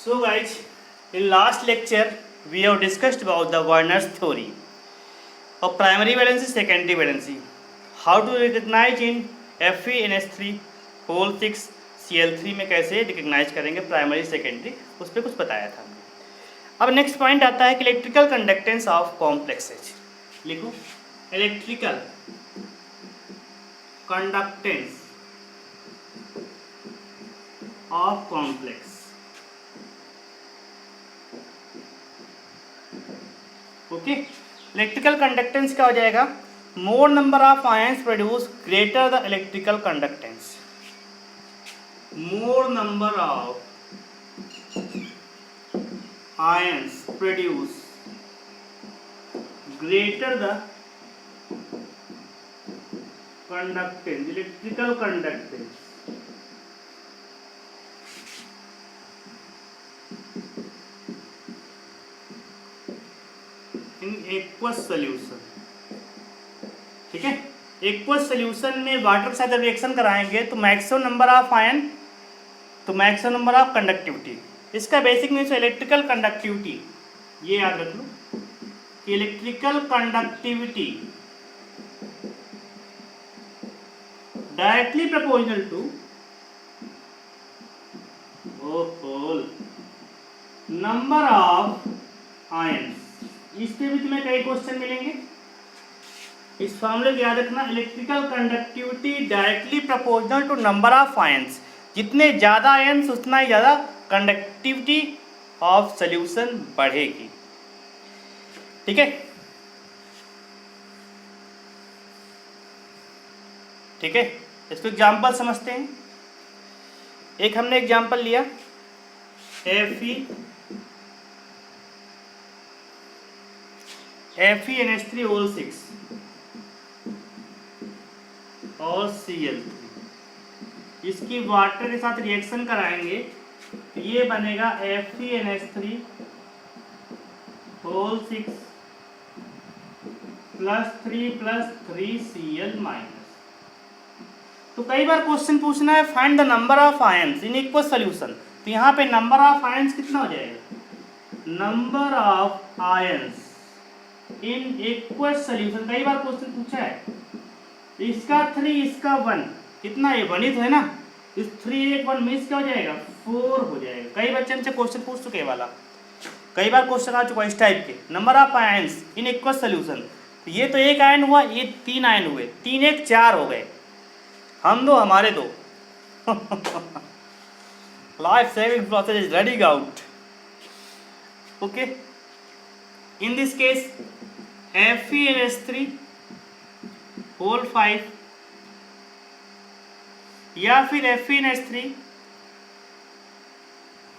So guys, in last lecture we have discussed about the Werner's theory of primary valency, secondary valency. How to recognize in FeNH3 whole 6 Cl3 में कैसे recognise करेंगे primary secondary, उस पर कुछ बताया था हमने। अब नेक्स्ट पॉइंट आता है कि इलेक्ट्रिकल कंडक्टेंस ऑफ कॉम्प्लेक्सेज। लिखो electrical conductance of complex. Okay, electrical conductance क्या हो जाएगा? मोर number of ions produce greater the electrical conductance. More number of ions produce greater the conductance, electrical conductance. In aqueous solution, ठीक है। Aqueous solution में water के साथ reaction कराएंगे तो मैक्सिमम नंबर ऑफ आयन, तो मैक्सिमम नंबर ऑफ कंडक्टिविटी। इसका basic means electrical conductivity, ये याद रख लो कि electrical conductivity directly proportional to whole number of ions. इस पे भी तुम्हें कई क्वेश्चन मिलेंगे। इस फॉर्मूले को याद रखना, electrical conductivity directly proportional to number of ions. जितने ज़्यादा आयंस उतना ही ज़्यादा कंडक्टिविटी ऑफ सॉल्यूशन बढ़ेगी, ठीक है। ठीक है, इसको एग्जाम्पल समझते हैं। एक हमने एग्जाम्पल लिया FeNH3 होल 6 और Cl3, इसकी वाटर के साथ रिएक्शन कराएंगे तो ये बनेगा FeNH3 होल 6 +3 3Cl माइनस। तो कई बार क्वेश्चन पूछना है find the number of ions in equal solution, तो यहाँ पे नंबर ऑफ आयंस कितना हो जाएगा? Number of ions in equal solution, कई बार क्वेश्चन पूछा है। इसका 3 इसका 1, कितना ये 1 ही तो है ना, इस 3 एक 1 मिस क्या हो जाएगा? 4 हो जाएगा। कई बच्चे हमसे क्वेश्चन पूछ चुके वाला, कई बार क्वेश्चन आ चुका इस टाइप के, number of ions in equal solution. तो ये तो एक आयन हुआ, ये 3 आयन हुए, 3 1 4 हो गए, हम दो हमारे दो। Life saving process is running out. Okay, in this case FeNH3 whole 5 या फिर FeNH3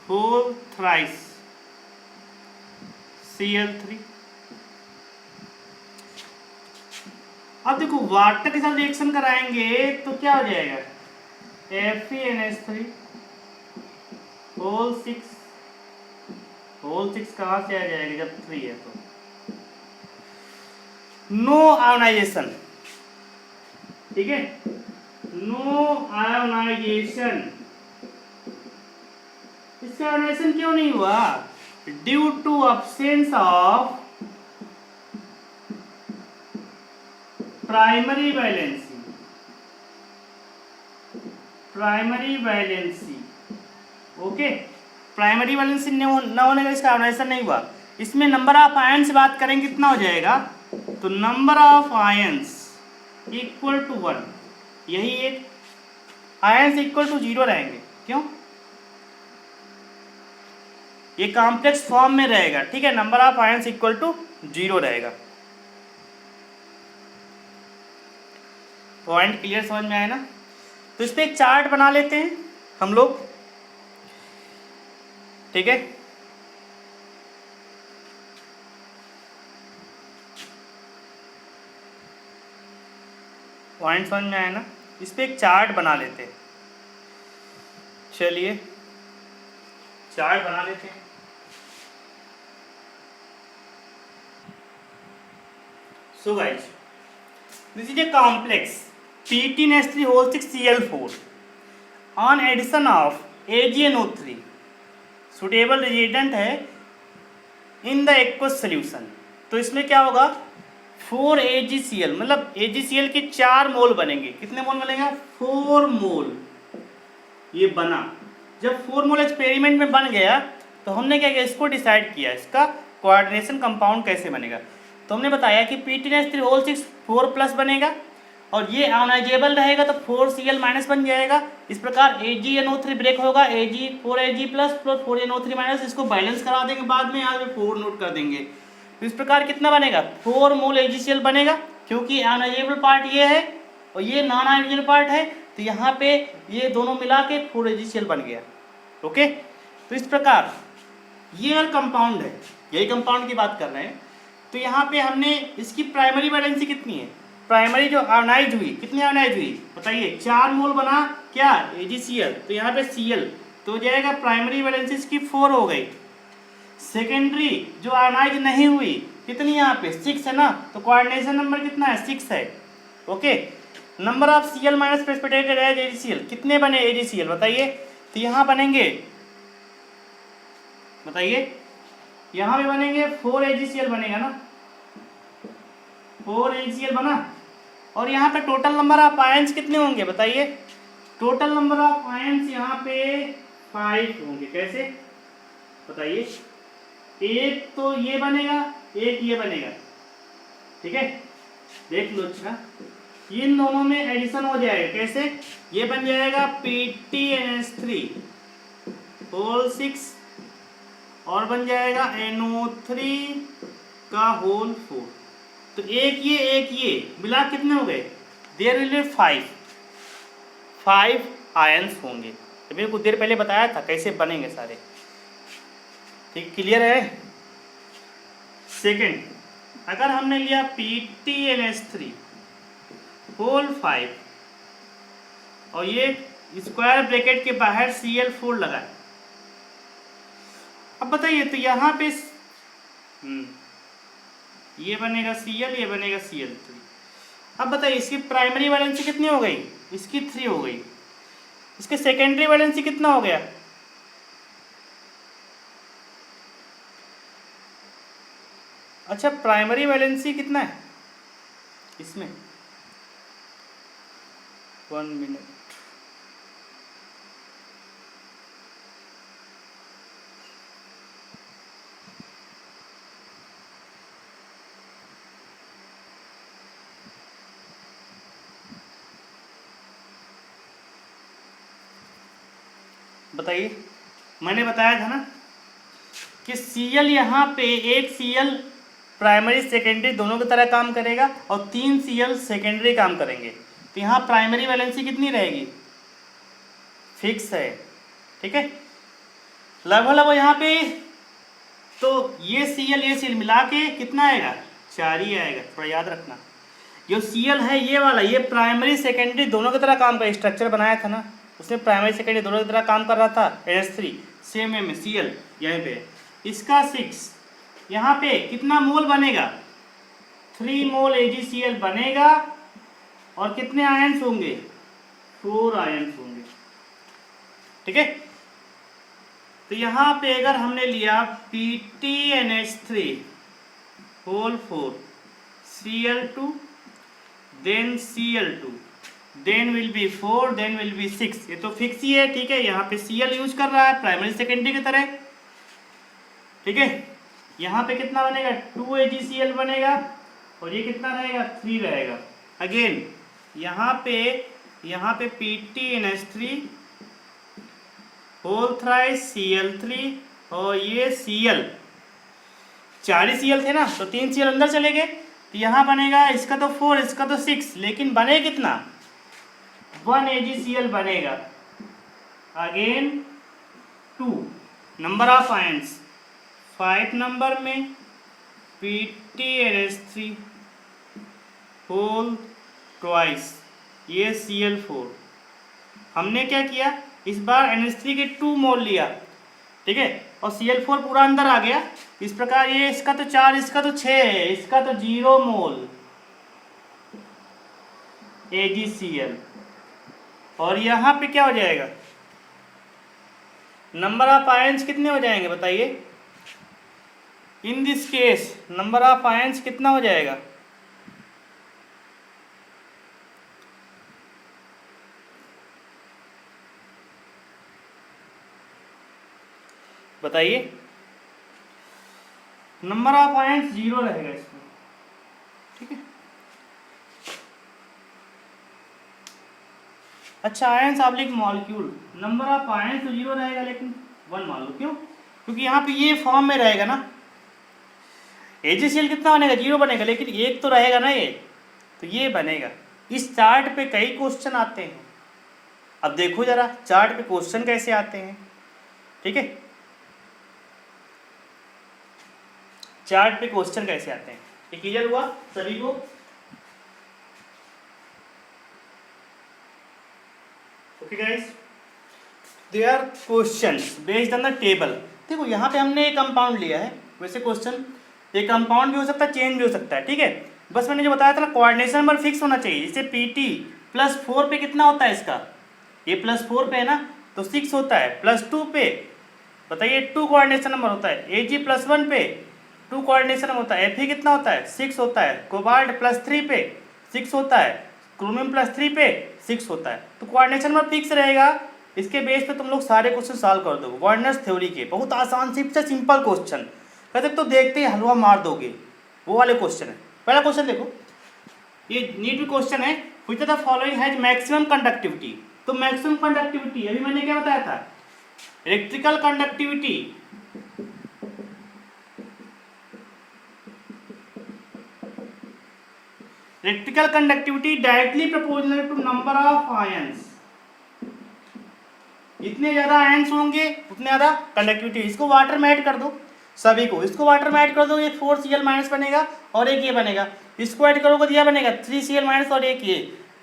होल थ्राइस Cl3। अब देखो वाटर के साथ रिएक्शन कराएंगे तो क्या हो जाएगा? FeNH3 होल 6, होल 6 कहाँ से आ जाएगा जब 3 है तो? नो आयोनाइजेशन, ठीक है, नो आयोनाइजेशन। इसका आयोनाइजेशन क्यों नहीं हुआ? Due to absence of primary valency. Primary valency, okay, primary valency न होने का इसका आयोनाइजेशन नहीं हुआ। इसमें नंबर ऑफ आयन से बात करेंगे कितना हो जाएगा? तो number of ions equal to 1, यही एक आयंस इक्वल टू 0 रहेंगे। क्यों? ये कॉम्प्लेक्स फॉर्म में रहेगा, ठीक है, number of ions equal to 0 रहेगा। पॉइंट क्लियर समझ में आया ना? तो इस पर एक चार्ट बना लेते हैं हम लोग, ठीक है। पॉइंट समझ में आया ना? इस पर एक चार्ट बना लेते हैं। चलिए चार्ट बना लेते हैं। So guys, this is a complex P18H3 whole 6 Cl4 on addition of AgNO3. Suitable reagent है इन द एक्वस सोल्यूशन। तो इसमें क्या होगा 4 AgCl, मतलब AgCl के 4 मोल बनेंगे। कितने मोल बनेगा 4 मोल। ये बना, जब 4 मोल एक्सपेरिमेंट में बन गया तो हमने क्या किया, इसको डिसाइड किया इसका कोऑर्डिनेशन कंपाउंड कैसे बनेगा। तो हमने बताया कि Pn(H3O6) 4+ बनेगा और ये आयोनाइजेबल रहेगा तो 4Cl- बन जाएगा। इस प्रकार AgNO3 ब्रेक होगा, Ag 4Ag+ 4NO3-, इसको बैलेंस करा देंगे बाद में, यहाँ पे 4 नोट कर देंगे। तो इस प्रकार कितना बनेगा 4 मोल AgCl बनेगा, क्योंकि आयोनाइजेबल पार्ट ये है और ये नॉन आयोनाइजेबल पार्ट है, तो यहाँ पे ये दोनों मिला के 4 AgCl बन गया। ओके, तो इस प्रकार ये वाला कंपाउंड है, यही कंपाउंड की बात कर रहे हैं। तो यहाँ पे हमने इसकी प्राइमरी वैलेंसी कितनी है, प्राइमरी जो आयोनाइज हुई, कितनी आयोनाइज हुई बताइए, 4 मोल बना क्या AgCl, तो यहाँ पे Cl तो हो जाएगा, प्राइमरी वैलेंसी इसकी 4 हो गई। सेकेंडरी जो आयोनाइज नहीं हुई कितनी, यहाँ पे 6 है ना, तो कोऑर्डिनेशन नंबर कितना है 6 है। Okay, number of Cl- precipitated as AgCl, कितने बने AgCl बताइए, तो यहाँ बनेंगे, बताइए यहाँ भी बनेंगे 4 AgCl बनेगा ना, 4 AgCl बना। और यहाँ पे टोटल नंबर ऑफ आयंस कितने होंगे बताइए, टोटल नंबर ऑफ आयंस यहाँ पे 5 होंगे। कैसे बताइए, एक तो ये बनेगा, एक ये बनेगा, ठीक है, देख लो। अच्छा, इन दोनों में एडिशन हो जाएगा, कैसे, ये बन जाएगा PtNH3 होल 6 और बन जाएगा NO3 का होल 4। तो एक ये मिला कितने हो गए, देयर विल बी 5 आयंस होंगे। अभी कुछ देर पहले बताया था कैसे बनेंगे सारे, ठीक, क्लियर है। सेकंड, अगर हमने लिया PtNH3 होल 5 और ये स्क्वायर ब्रैकेट के बाहर Cl4 लगा, अब बताइए तो यहाँ पे ये बनेगा Cl, ये बनेगा Cl3। अब बताइए इसकी प्राइमरी वैलेंसी कितनी हो गई, इसकी 3 हो गई, इसके सेकेंडरी वैलेंसी कितना हो गया, अच्छा प्राइमरी वैलेंसी कितना है इसमें, 1 मिनट, बताइए, मैंने बताया था ना कि Cl यहाँ पे एक Cl प्राइमरी सेकेंडरी दोनों की तरह काम करेगा और 3 Cl सेकेंडरी काम करेंगे। तो यहाँ प्राइमरी वैलेंसी कितनी रहेगी, फिक्स है, ठीक है, लगभग यहाँ पे। तो ये Cl मिला के कितना आएगा, 4 ही आएगा, थोड़ा याद रखना। जो Cl है ये वाला, ये प्राइमरी सेकेंडरी दोनों की तरह काम कर, स्ट्रक्चर बनाया था ना उसमें, प्राइमरी सेकेंडरी दोनों की तरह काम कर रहा था। NH3 सेम है Cl यहाँ पे, इसका 6, यहाँ पे कितना मोल बनेगा, 3 मोल AgCl बनेगा और कितने आयंस होंगे, 4 आयंस होंगे, ठीक है। तो यहाँ पे अगर हमने लिया PtNH3 whole 4 Cl2 then Cl2 then will be 4 then will be 6, ये तो फिक्स ही है, ठीक है। यहाँ पे Cl यूज कर रहा है प्राइमरी सेकेंडरी की तरह, ठीक है। यहाँ पे कितना बनेगा 2 AgCl बनेगा और ये कितना रहेगा 3 रहेगा। अगेन यहाँ पे PtNH3 होल थ्राइस Cl3 और ये Cl, 4 ही Cl थे ना, तो 3 Cl अंदर चले गए, तो यहाँ बनेगा, इसका तो 4 इसका तो 6, लेकिन बने कितना 1 AgCl बनेगा। Again 2 number of ions 5 number में PtNH3 होल ट्वाइस ये Cl4। हमने क्या किया, इस बार NH3 के 2 मोल लिया, ठीक है, और Cl4 पूरा अंदर आ गया। इस प्रकार ये इसका तो 4 इसका तो 6 है, इसका तो 0 मोल AgCl। और यहाँ पे क्या हो जाएगा, नंबर ऑफ आयंस कितने हो जाएंगे बताइए? इन this case number of ions कितना हो जाएगा? बताइए। नंबर ऑफ आयंस 0 रहेगा इसमें, ठीक है। अच्छा, ions oblique molecule, number of ions तो 0 रहेगा लेकिन 1 मान लो, क्यों? क्योंकि यहाँ पे ये फॉर्म में रहेगा ना। AgCl कितना बनेगा? 0 बनेगा, लेकिन एक तो रहेगा ना ये, तो ये बनेगा। इस चार्ट पे कई क्वेश्चन आते हैं। अब देखो जरा चार्ट पे क्वेश्चन कैसे आते हैं, ठीक है। चार्ट पे क्वेश्चन कैसे आते हैं, ये क्लियर हुआ सभी को? Okay guys, they are questions based on the table. देखो यहाँ पे हमने एक कंपाउंड लिया है, वैसे क्वेश्चन ये कंपाउंड भी हो सकता है, चेंज भी हो सकता है, ठीक है। बस मैंने जो बताया था ना, कोऑर्डिनेशन नंबर फिक्स होना चाहिए। जैसे PT +4 पे कितना होता है इसका? ये +4 पे है ना, तो 6 होता है। +2 पे बताइए 2 कोऑर्डिनेशन नंबर होता है। Ag +1 पे 2 कोऑर्डिनेशन नंबर होता है। Fe कितना होता है? 6 होता है। कोबाल्ट +3 पे 6 होता है। क्रोमियम +3 पे 6 होता है। तो कोऑर्डिनेशन नंबर फिक्स रहेगा, इसके बेस पे तुम लोग सारे क्वेश्चन सॉल्व कर दोगे कोऑर्डिनेट्स थ्योरी के। बहुत आसान से सिंपल क्वेश्चन, कहते तो देखते ही हलवा मार दोगे, वो वाले क्वेश्चन है। पहला क्वेश्चन देखो, ये नीट में क्वेश्चन है, which of the following has maximum conductivity. तो मैक्सिमम कंडक्टिविटी अभी मैंने क्या बताया था? Electrical conductivity directly proportional to number of ions. जितने ज्यादा आयंस होंगे उतने ज्यादा कंडक्टिविटी। इसको वाटर में ऐड कर दो, सभी को इसको वाटर में ऐड कर दो, ये 4Cl- बनेगा और एक ये बनेगा। इसको ऐड करोगे तो यह बनेगा 3Cl- और एक ये।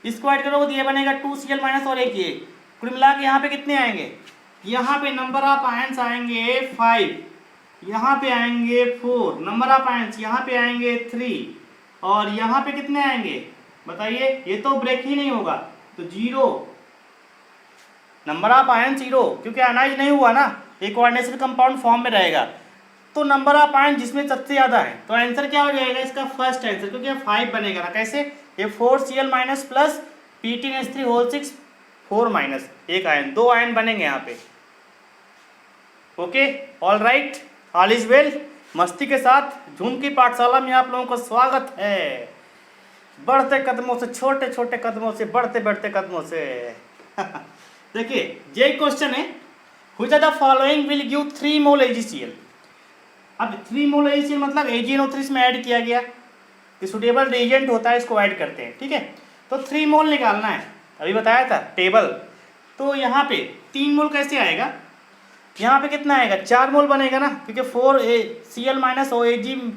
इसको ऐड करोगे तो यह बनेगा 2Cl- और एक ये। कुल मिला के यहाँ पे कितने आएंगे? यहाँ पे नंबर ऑफ आयंस आएंगे 5, यहाँ पे आएंगे 4, नंबर ऑफ आयंस यहाँ पे आएंगे 3, और यहाँ पे कितने आएंगे बताइए? ये तो ब्रेक ही नहीं होगा, तो 0। नंबर ऑफ आयन 0, क्योंकि अनाइज नहीं हुआ ना, एक कोऑर्डिनेशन कंपाउंड फॉर्म में रहेगा। तो नंबर ऑफ आयन जिसमें सबसे ज़्यादा है, तो आंसर क्या हो जाएगा इसका? फर्स्ट आंसर, क्योंकि 5 बनेगा ना। कैसे? ये 4Cl- plus P2H3 whole 6 4 minus एक आयन, 2 आयन बनेंगे यहाँ पे। Okay, all right, all is well. मस्ती के साथ झूम की पाठशाला में आप लोगों का स्वागत है। बढ़ते कदमों से, छोटे छोटे कदमों से, बढ़ते बढ़ते कदमों से। देखिए ये क्वेश्चन है, which of the following will give 3 mole AgCl। अब 3 मोल AgCl मतलब AgNO3 इसमें ऐड किया गया, सुटेबल रिएजेंट होता है, इसको ऐड करते हैं, ठीक है। तो 3 मोल निकालना है, अभी बताया था टेबल। तो यहाँ पे 3 मोल कैसे आएगा? यहाँ पे कितना आएगा? 4 मोल बनेगा ना, क्योंकि 4Cl-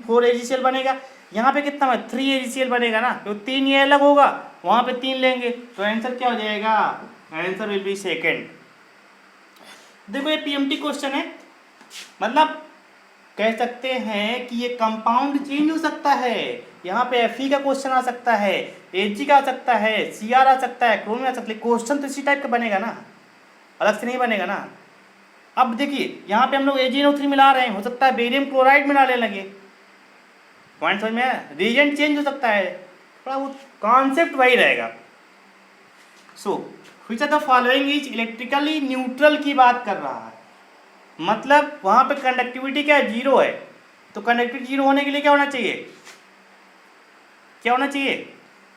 और Ag4AgCl बनेगा। यहाँ पे कितना है? 3AgCl बनेगा ना, तो 3 ये अलग होगा, वहाँ पे 3 लेंगे, तो आंसर क्या हो जाएगा? Answer will be second. देखो ये PMT क्वेश्चन है, मतलब कह सकते हैं कि ये कंपाउंड चेंज हो सकता है। यहाँ पे Fe का क्वेश्चन आ सकता है, Ag का आ सकता है, Cr आ सकता है, क्रोमियम आ सकता है। क्वेश्चन तो इसी टाइप का बनेगा ना, अलग से नहीं बनेगा ना। अब देखिए यहाँ पे हम लोग AgNO3 मिला रहे हैं, हो सकता है बेरियम क्लोराइड मिलाने लगे। पॉइंट समझ में आया? रीजेंट चेंज हो सकता है, थोड़ा वो कॉन्सेप्ट वही रहेगा। So which of the following is electrically neutral की बात कर रहा है, मतलब वहाँ पे कंडक्टिविटी क्या है? 0 है। तो कंडक्टिविटी 0 होने के लिए क्या होना चाहिए? क्या होना चाहिए?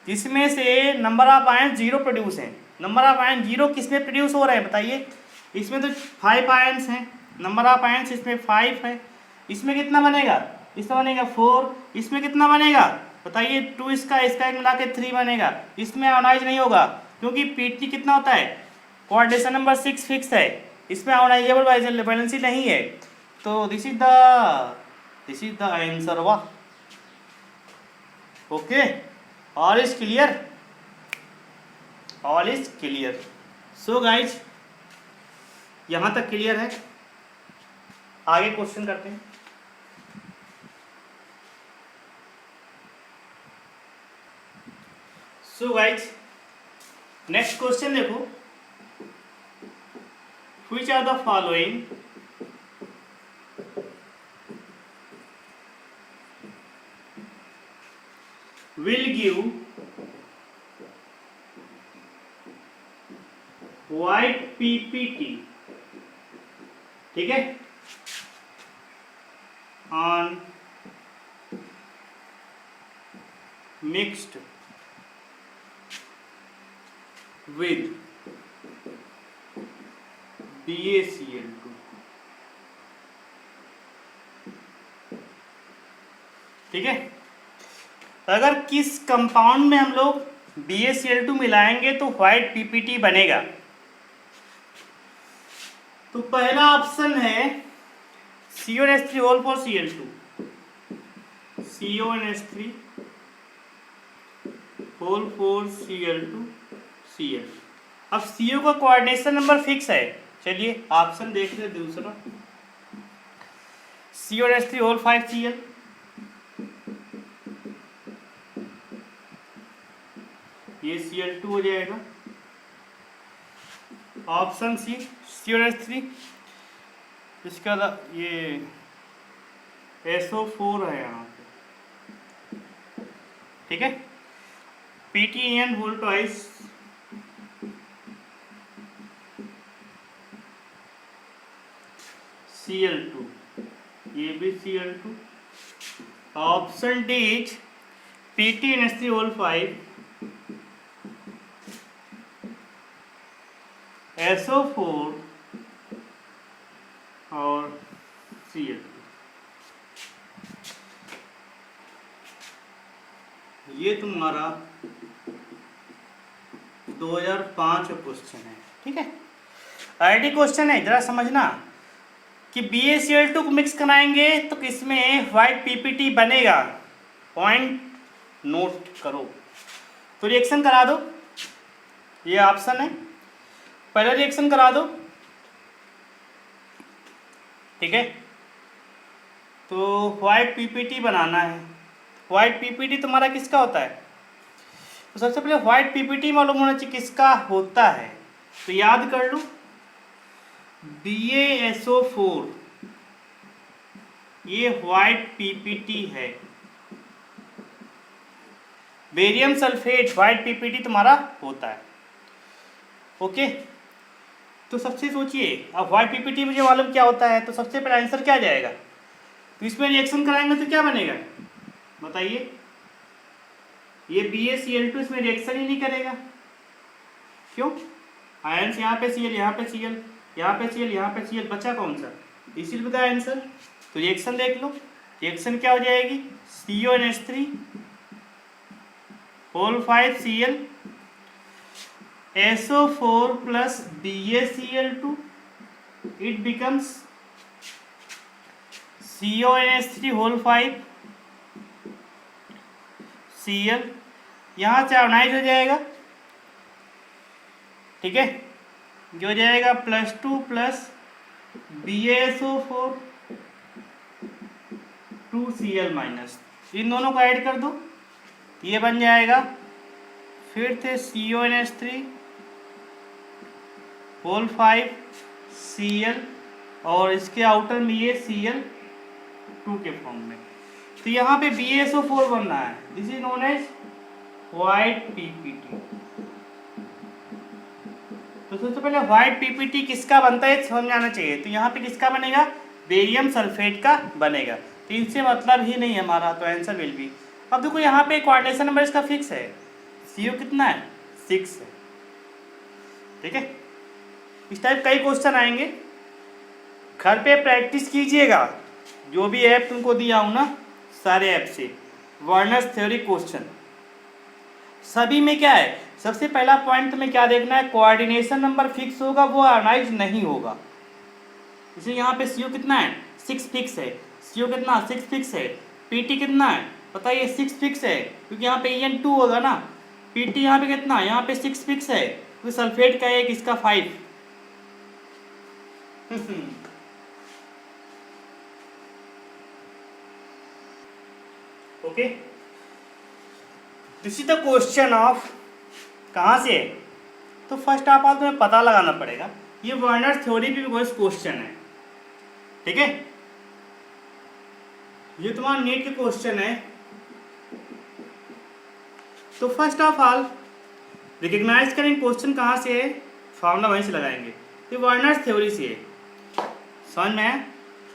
जिसमें से नंबर ऑफ आयन 0 प्रोड्यूस हैं। नंबर ऑफ आयन 0 किसमें प्रोड्यूस हो रहे हैं बताइए? इसमें तो 5 आयन्स हैं, नंबर ऑफ आयन्स इसमें 5 है। इसमें कितना बनेगा? इसमें बनेगा 4। इसमें कितना बनेगा बताइए? 2 इसका एक मिला के 3 बनेगा। इसमें आयोनाइज नहीं होगा, क्योंकि PT कितना होता है? कोऑर्डिनेशन नंबर 6 फिक्स है, इसमें आयोनाइजेबल वैलेंसी नहीं है। तो दिस इज द आंसर। वाह, okay, all is clear, all is clear. So guys यहाँ तक क्लियर है, आगे क्वेश्चन करते हैं। सो गाइज नेक्स्ट क्वेश्चन देखो, which are the following will give white PPT, ठीक है, on mixed with BaCl2। ठीक है, अगर किस कंपाउंड में हम लोग BaCl2 मिलाएंगे तो व्हाइट पीपीटी बनेगा। तो पहला ऑप्शन है CONH3 whole four Cl2, CONH3 whole four Cl2 Cl। अब CO का कोऑर्डिनेशन नंबर फिक्स है, चलिए ऑप्शन देख ले दूसरा, CONH3 होल 5 Cl, ये Cl2 हो जाएगा। ऑप्शन सी CONH3, इसका ये SO4 है यहाँ पे, ठीक है, PTN होल ट्वाइस Cl2, ये भी Cl2। Option D is PTNH3 whole 5 SO4 और Cl2। ये तुम्हारा 2005 का क्वेश्चन है, ठीक है, आईडी क्वेश्चन है। जरा समझना कि BaCl2 को मिक्स कराएंगे तो किसमें व्हाइट पीपीटी बनेगा, पॉइंट नोट करो। तो रिएक्शन करा दो, ये ऑप्शन है, पहला रिएक्शन करा दो, ठीक है। तो व्हाइट पीपीटी बनाना है, व्हाइट पीपीटी तुम्हारा किसका होता है, तो सबसे पहले व्हाइट पीपीटी मालूम होना चाहिए किसका होता है। तो याद कर लो, BaSO4 ये व्हाइट पीपीटी है, बेरियम सल्फेट व्हाइट पीपीटी तुम्हारा होता है, ओके। तो सबसे सोचिए, अब व्हाइट पीपीटी मुझे मालूम क्या होता है, तो सबसे पहले आंसर क्या जाएगा, तो इसमें रिएक्शन कराएंगे तो क्या बनेगा बताइए, ये BaCl2 इसमें रिएक्शन ही नहीं करेगा, क्यों, आयंस यहाँ पे Cl, यहाँ पे Cl, यहाँ पे Cl, यहाँ पे Cl, बचा कौन सा, इसीलिए बताया आंसर। तो रिएक्शन देख लो, रिएक्शन क्या हो जाएगी, CONH3 whole 5 Cl SO4 plus BaCl2, it becomes CONH3 whole 5 Cl, यहाँ से आयोनाइज हो जाएगा, ठीक है, जो हो जाएगा +2 प्लस BaSO4 2Cl माइनस, इन दोनों को ऐड कर दो, ये बन जाएगा फिर से CONH3 होल 5 Cl और इसके आउटर में ये Cl2 के फॉर्म में। तो यहाँ पे BaSO4 बन रहा है, this is known as white PPT. तो सबसे पहले व्हाइट पीपीटी किसका बनता है समझ में आना चाहिए। तो यहाँ पे किसका बनेगा, बेरियम सल्फेट का बनेगा, तो इनसे मतलब ही नहीं है हमारा, तो आंसर विल बी। अब देखो यहाँ पे कोऑर्डिनेशन नंबर इसका फिक्स है, CO कितना है 6 है, ठीक है। इस टाइप कई क्वेश्चन आएंगे, घर पे प्रैक्टिस कीजिएगा, जो भी ऐप तुमको दिया हूँ ना सारे ऐप से, वर्नर्स थ्योरी क्वेश्चन सभी में क्या है, सबसे पहला पॉइंट तुम्हें क्या देखना है, कोऑर्डिनेशन नंबर फिक्स होगा, वो आयोनाइज नहीं होगा। इसलिए यहाँ पे CO कितना है 6 फिक्स है, CO कितना 6 फिक्स है, PT कितना है पता है, ये 6 फिक्स है क्योंकि यहाँ पे En2 होगा ना, PT यहाँ पे कितना, यहाँ पे 6 फिक्स है क्योंकि सल्फेट का एक, इसका 5। Okay, this is the question of, कहाँ से है, तो फर्स्ट ऑफ ऑल तुम्हें पता लगाना पड़ेगा ये वर्नर्स थ्योरी पे भी क्वेश्चन है, ठीक है। ये तुम्हारा नीट के क्वेश्चन है। तो फर्स्ट ऑफ ऑल रिकग्नाइज करें क्वेश्चन कहाँ से है, फॉर्मूला वहीं से लगाएंगे। ये वर्नर्स थ्योरी से है, समझ में है।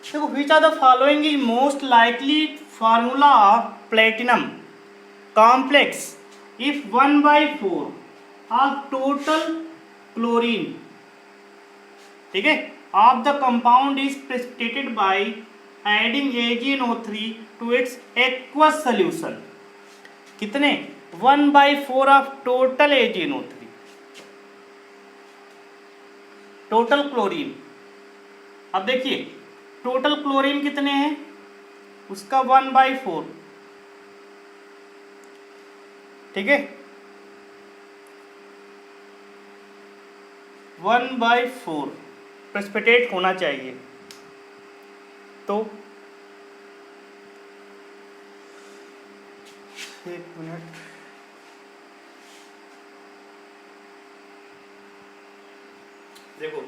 देखो which are the following is most likely formula of platinum complex if 1/4 of total chlorine, ठीक है, of the compound is precipitated by adding AgNO3 to its aqueous solution. कितने? 1/4 of total AgNO3, total chlorine. अब देखिए total chlorine कितने हैं, उसका 1/4, ठीक है, 1/4 प्रेसिपिटेट होना चाहिए। तो एक मिनट, देखो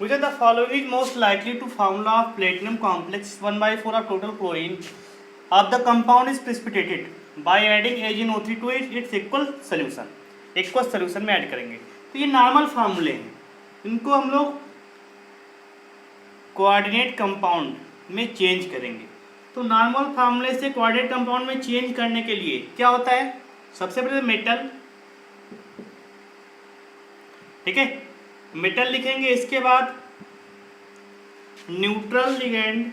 which of the following is most likely to formula of platinum complex 1/4 of total chlorine of the compound is precipitated by adding AgNO3 to its equal solution, aqueous solution में add करेंगे। तो ये normal फार्मूले हैं, इनको हम लोग coordinate compound में चेंज करेंगे। तो नॉर्मल फार्मूले से कोऑर्डिनेट कंपाउंड में चेंज करने के लिए क्या होता है, सबसे पहले मेटल, ठीक है, मेटल लिखेंगे, इसके बाद neutral ligand,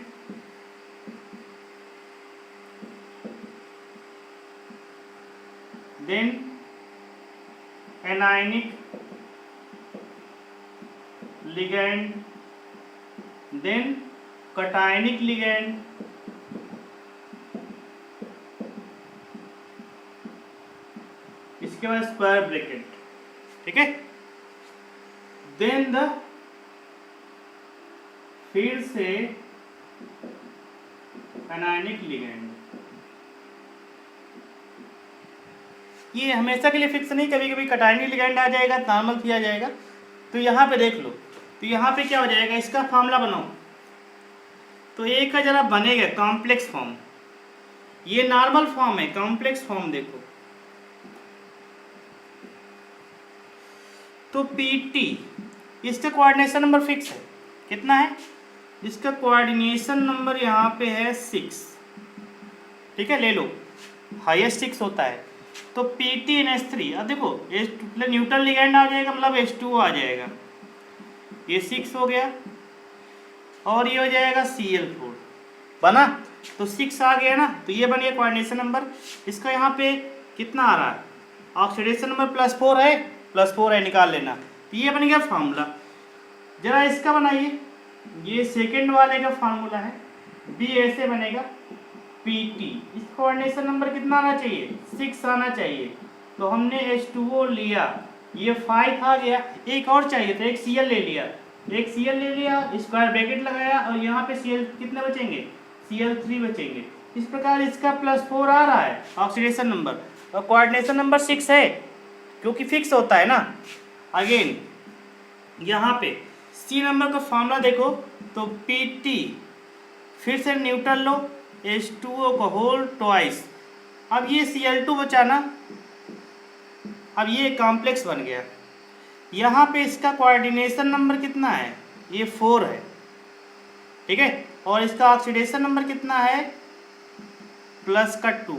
then anionic ligand, then cationic ligand, इसके बाद स्क्वायर ब्रैकेट, ठीक है, देन द फिर से एनायनिक लिगेंड। ये हमेशा के लिए फिक्स नहीं, कभी कभी कटायनिक लिगेंड आ जाएगा, नॉर्मल भी आ जाएगा। तो यहाँ पे देख लो, तो यहाँ पे क्या हो जाएगा, इसका फार्मूला बनाओ तो एक का जरा बनेगा कॉम्प्लेक्स फॉर्म, ये नॉर्मल फॉर्म है, कॉम्प्लेक्स फॉर्म देखो तो PT, इसका कोऑर्डिनेशन नंबर फिक्स है, कितना है, इसका कोऑर्डिनेशन नंबर यहाँ पे है 6, ठीक है, ले लो, हाईएस्ट 6 होता है। तो PTNH3, अब देखो मतलब न्यूट्रल लिगेंड आ जाएगा, मतलब H2O आ जाएगा, ये 6 हो गया, और ये हो जाएगा Cl4 बना, तो 6 आ गया ना, तो ये बन गया कोऑर्डिनेशन नंबर। इसका यहाँ पे कितना आ रहा है, ऑक्सीडेशन नंबर +4 है, +4 है, निकाल लेना, तो ये बन गया फार्मूला। जरा इसका बनाइए, ये सेकेंड वाले का फार्मूला है, B ऐसे बनेगा PT, इस कोऑर्डिनेशन नंबर कितना आना चाहिए, 6 आना चाहिए। तो हमने H2O लिया, ये 5 आ गया, एक और चाहिए तो एक Cl ले लिया, एक Cl ले लिया, स्क्वायर ब्रैकेट लगाया, और यहाँ पे Cl कितने बचेंगे, Cl3 बचेंगे। इस प्रकार इसका +4 आ रहा है ऑक्सीडेशन नंबर, और कोऑर्डिनेशन नंबर 6 है, क्योंकि फिक्स होता है ना। अगेन यहाँ पे C नंबर का फॉर्मूला देखो, तो PT, फिर से न्यूट्रल लो, H2O का होल ट्वाइस, अब ये Cl2 बचा ना, अब ये कॉम्प्लेक्स बन गया। यहाँ पे इसका कोऑर्डिनेशन नंबर कितना है, ये 4 है, ठीक है, और इसका ऑक्सीडेशन नंबर कितना है, +2,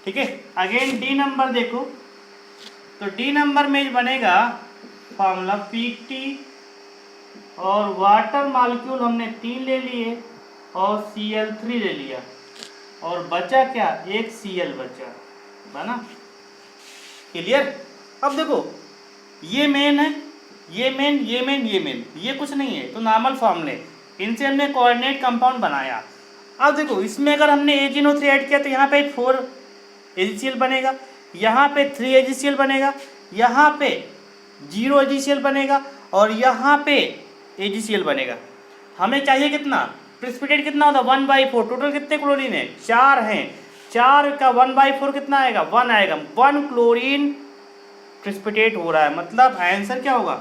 ठीक है। अगेन D नंबर देखो, तो D नंबर में बनेगा फॉर्मूला PT, और वाटर मॉलिक्यूल हमने 3 ले लिए, और Cl3 ले लिया, और बचा क्या, एक Cl बचा, बना, क्लियर। अब देखो ये मेन है, ये मेन, ये मेन, ये मेन, ये कुछ नहीं है, तो नॉर्मल फॉर्मूले, इनसे हमने कोऑर्डिनेट कंपाउंड बनाया। अब देखो इसमें अगर हमने AgNO3 ऐड किया तो यहाँ पे 4 AgCl बनेगा, यहाँ पे 3 AgCl बनेगा, यहाँ पे 0 AgCl बनेगा, और यहाँ पे AgCl बनेगा। हमें चाहिए कितना, प्रेसिपिटेट कितना होता है, 1/4, टोटल कितने क्लोरीन है, 4 हैं, 4 का 1/4 कितना आएगा, 1 आएगा, 1 क्लोरीन प्रेसिपिटेट हो रहा है, मतलब आंसर क्या होगा,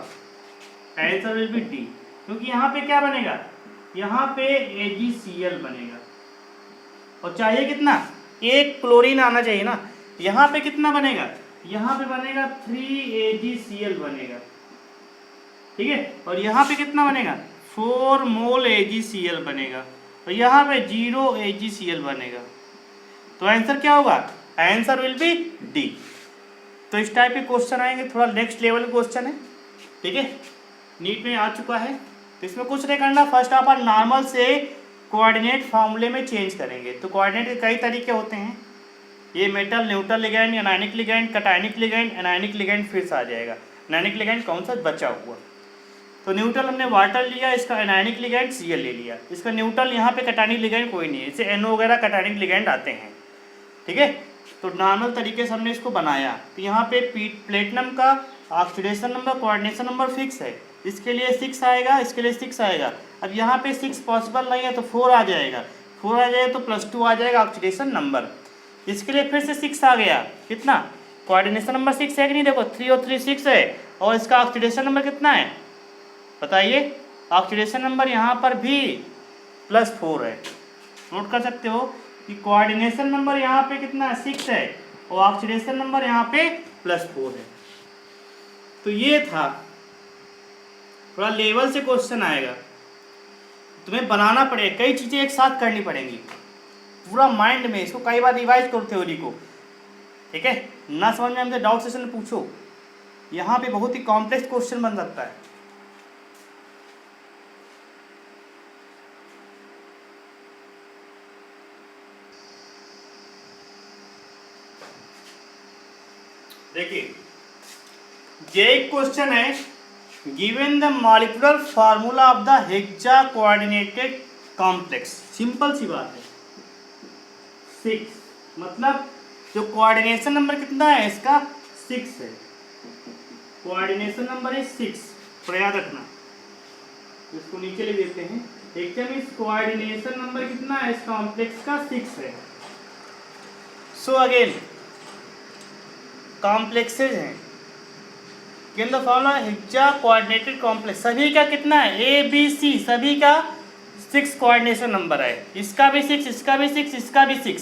आंसर विल बी डी, क्योंकि यहाँ पे क्या बनेगा, यहाँ पे AgCl बनेगा और चाहिए कितना, एक क्लोरीन आना चाहिए ना। यहाँ पे कितना बनेगा, यहाँ पे बनेगा 3 AgCl बनेगा, ठीक है। और यहाँ पे कितना बनेगा, 4 मोल AgCl बनेगा और यहाँ पे 0 AgCl बनेगा। तो आंसर क्या होगा, आंसर विल बी डी। तो इस टाइप के क्वेश्चन आएंगे, थोड़ा नेक्स्ट लेवल क्वेश्चन है, ठीक है, नीट में आ चुका है। तो इसमें कुछ नहीं करना, फर्स्ट आप नॉर्मल से कोऑर्डिनेट फार्मूले में चेंज करेंगे। तो कोऑर्डिनेट के कई तरीके होते हैं, ये metal neutral ligand, anionic ligand, cationic ligand, anionic ligand फिर से आ जाएगा। एनायनिक लिगैंड कौन सा बचा हुआ, तो न्यूट्रल हमने वाटर लिया, इसका एनायनिक लिगैंड Cl ले लिया, इसका न्यूट्रल, यहाँ पे कटायनिक लिगैंड कोई नहीं है, इसे NO वगैरह कटायनिक लिगैंड आते हैं, ठीक है। तो नॉर्मल तरीके से हमने इसको बनाया। तो यहाँ पे प्लेटिनम का oxidation number, coordination number fix है, इसके लिए 6 आएगा, इसके लिए 6 आएगा। अब यहाँ पे 6 पॉसिबल नहीं है तो 4 आ जाएगा, 4 आ जाएगा तो +2 आ जाएगा ऑक्सीडेशन नंबर। इसके लिए फिर से 6 आ गया, कितना, कोऑर्डिनेशन नंबर 6 है कि नहीं, देखो 3 और 3 6 है, और इसका ऑक्सीडेशन नंबर कितना है बताइए, ऑक्सीडेशन नंबर यहाँ पर भी +4 है। नोट कर सकते हो कि कोऑर्डिनेशन नंबर यहाँ पे कितना है, 6 है, और ऑक्सीडेशन नंबर यहाँ पे +4 है। तो ये था, थोड़ा लेवल से क्वेश्चन आएगा, तुम्हें बनाना पड़ेगा, कई चीज़ें एक साथ करनी पड़ेंगी, पूरा माइंड में इसको कई बार रिवाइज करो थ्योरी को, ठीक है। ना समझ में हमसे डाउट सेशन में पूछो, यहाँ पे बहुत ही कॉम्प्लेक्स क्वेश्चन बन सकता है। देखिए ये एक क्वेश्चन है, given the molecular formula of the hexa coordinated complex. Simple सी बात है, 6, मतलब जो कोऑर्डिनेशन नंबर कितना है इसका 6 है, कोऑर्डिनेशन नंबर है 6, तो याद रखना, इसको नीचे ले देते हैं। हेक्सा में कोऑर्डिनेशन नंबर कितना है इस कॉम्प्लेक्स का 6 है। सो अगेन कॉम्प्लेक्सेज हैं, केंद्र फॉर्मूला हेक्सा कोऑर्डिनेटेड कॉम्प्लेक्स, सभी का कितना है ABC, सभी का 6 कोऑर्डिनेशन नंबर है, इसका भी 6, इसका भी 6, इसका भी 6,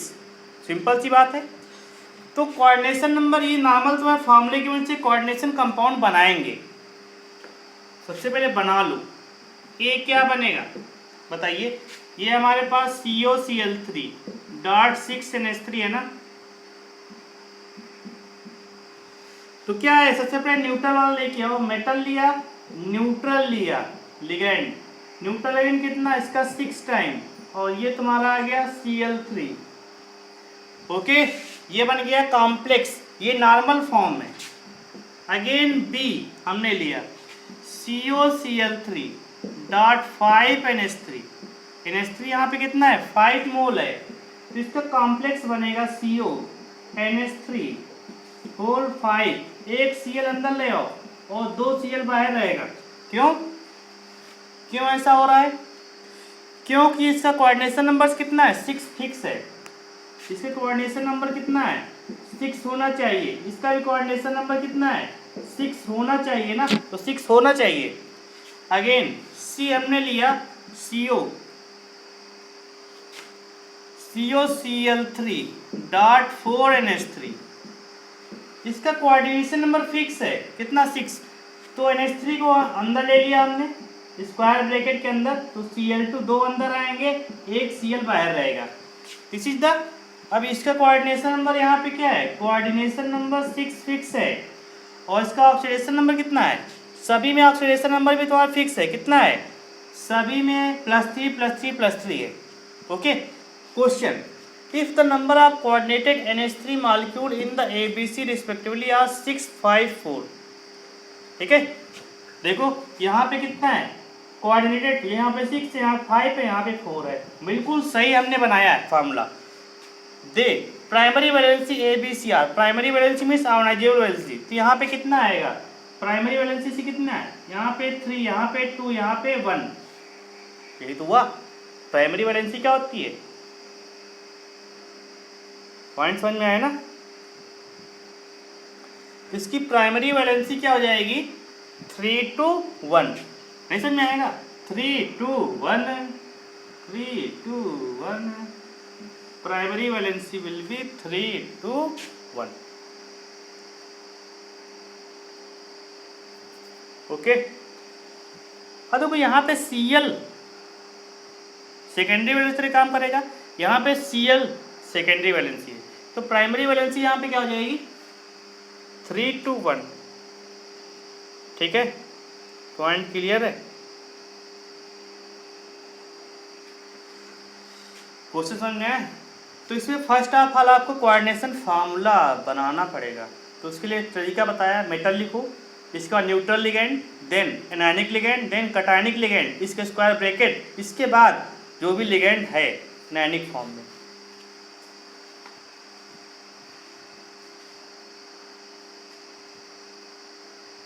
सिंपल सी बात है। तो कोऑर्डिनेशन नंबर, ये नॉर्मल तुम्हारे फॉर्मूले की वजह से कोऑर्डिनेशन कंपाउंड बनाएंगे। सबसे पहले बना लो, ये क्या बनेगा बताइए, ये हमारे पास COCl3.6NH3 है ना। तो क्या है, सबसे पहले न्यूट्रल वाला लेके आओ, मेटल लिया, न्यूट्रल लिया, लिगैंड, न्यूट्रल लिगैंड कितना इसका 6 टाइम, और ये तुम्हारा आ गया Cl3, ओके। ये बन गया कॉम्प्लेक्स, ये नॉर्मल फॉर्म में। अगेन B हमने लिया COCl3.5NH3, NH3 यहाँ पे कितना है 5 मोल है, तो इसका कॉम्प्लेक्स बनेगा CONH3 होल 5, एक Cl अंदर ले आओ और 2 Cl बाहर रहेगा। क्यों क्यों ऐसा हो रहा है, क्योंकि इसका कोऑर्डिनेशन नंबर कितना है 6 फिक्स है, इसका कोऑर्डिनेशन नंबर कितना है 6 होना चाहिए, इसका भी कोऑर्डिनेशन नंबर कितना है 6 होना चाहिए ना, तो 6 होना चाहिए। अगेन C हमने लिया COCl3.4NH3, इसका कोऑर्डिनेशन नंबर फिक्स है कितना 6, तो NH3 को अंदर ले लिया हमने स्क्वायर ब्रैकेट के अंदर, तो Cl2 2 अंदर आएंगे, एक Cl बाहर रहेगा, दिस इज द। अब इसका कोऑर्डिनेशन नंबर यहाँ पे क्या है, कोऑर्डिनेशन नंबर 6 फिक्स है, और इसका ऑक्सीडेशन नंबर कितना है, सभी में ऑक्सीडेशन नंबर भी तुम्हारा फिक्स है, कितना है सभी में +3 है, okay. Question, if the number of coordinated NH3 molecule in the ABC respectively are 6, 5, 4, ठीक है। देखो यहाँ पे कितना है कोऑर्डिनेटेड, यहाँ पे 6 है, यहाँ 5 है, यहाँ पे 4 है, बिल्कुल सही हमने बनाया है formula. The primary valency ABCR, primary valency means ionisable valency, तो यहाँ पे कितना आएगा प्राइमरी वैलेंसी से कितना है, यहाँ पे 3, यहाँ पे 2, यहाँ पे 1, यही तो हुआ। प्राइमरी वैलेंसी क्या होती है, पॉइंट समझ में आया ना। इसकी प्राइमरी वैलेंसी क्या हो जाएगी 3 to 1, नहीं समझ में आएगा? 3 to 1, 3 to 1, primary valency will be 3 to 1. Okay. हाँ तो यहाँ पे Cl सेकेंडरी वैलेंसी से काम करेगा, यहाँ पे Cl सेकेंडरी वैलेंसी है, तो प्राइमरी वैलेंसी यहाँ पे क्या हो जाएगी? 3 to 1. ठीक है, पॉइंट क्लियर है? क्वेश्चन समझ में आया? तो इसमें फर्स्ट ऑफ ऑल आपको कोऑर्डिनेशन फार्मूला बनाना पड़ेगा, तो उसके लिए तरीका बताया. मेटल लिखो, इसका neutral ligand, then anionic ligand, then cationic ligand, इसके स्क्वायर ब्रैकेट, इसके बाद जो भी लिगेंड है एनायनिक फॉर्म में,